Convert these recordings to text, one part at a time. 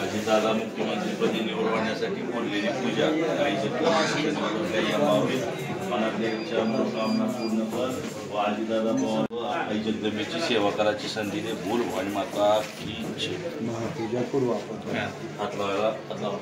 अजितदादा मुख्यमंत्रीपदी निवडण्यासाठी बोललेली पूजा मनातल्या इच्छा मनोकामना पूर्ण कर व अजितदादा पवार आई जगदंबेची सेवा करायची संधी दे. बोल भवानी माता की जय. महापूजा करू आपण. हात लावायला हात लावा.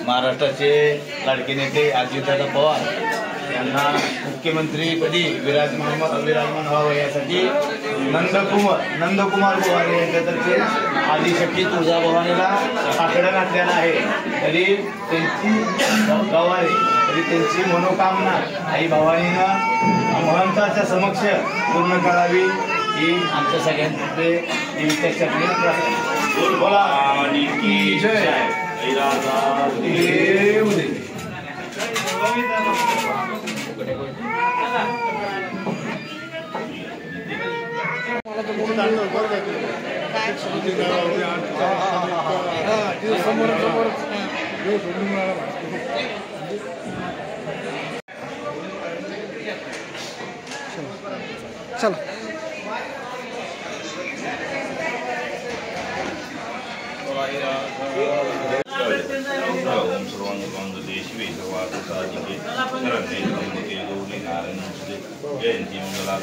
महाराष्ट्राचे लाडके नेते अजितदादा पवार यांना मुख्यमंत्रीपदी विराजमान व्हावं यासाठी नंदकुमार पवार यांच्यातर्फे आदिशक्ती तुळजाभवानीला साकडं घातलेलं आहे. तरी त्यांची मनोकामना आई भवानीनं महंताच्या समक्ष पूर्ण करावी ही आमच्या सगळ्यांचे भवानी की जय. चलो जयंती मंगला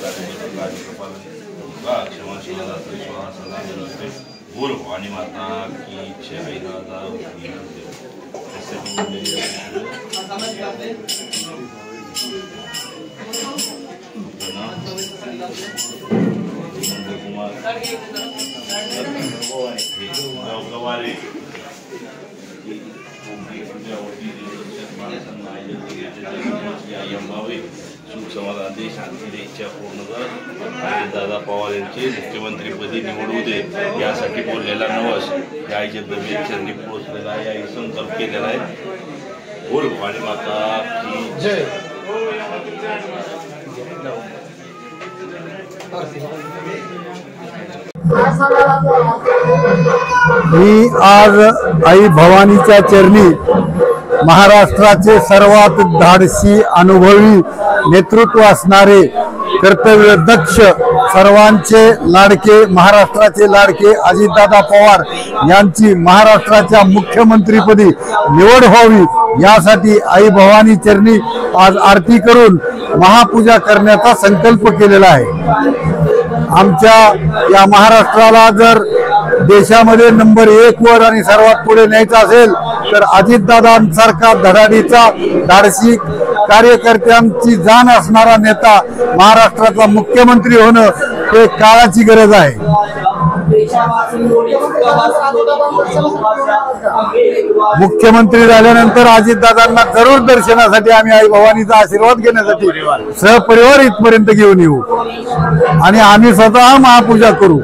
बोल भवानी माता की जय. सुख समाधान शांती इच्छा पूर्ण कर. अजितदादा पवार यांची मुख्यमंत्रीपदी निवडू दे यासाठी बोललेला नवस या आई जगदंबे चरणी पोहोचलेला आहे. याही संकल्प केलेला आहे. बोल भवानी माता की जय. मी आज आई भवानीच्या चरणी महाराष्ट्राचे सर्वात धाडसी अनुभवी नेतृत्व असणारे कर्तव्यदक्ष सर्वांचे लाडके महाराष्ट्राचे लाडके अजितदादा पवार यांची महाराष्ट्राच्या मुख्यमंत्रीपदी निवड व्हावी यासाठी आई भवानी चरणी आज आरती करून महापूजा करण्याचा संकल्प केलेला आहे. आमच्या या महाराष्ट्राला जर देशामध्ये नंबर 1 वर आणि सर्वात पुढे न्यायचं असेल तर अजितदादांसारखा धडाडीचा धाडसी कार्यकर्त्यांची जाण असणारा नेता महाराष्ट्राचा मुख्यमंत्री होणं हे काळाची गरज आहे. मुख्यमंत्री झाल्यानंतर अजितदादांना जरूर दर्शनासाठी आम्ही आई भवानीचा आशीर्वाद घेण्यासाठी सहपरिवार इथपर्यंत घेऊन येऊ आणि आम्ही स्वतः महापूजा करू.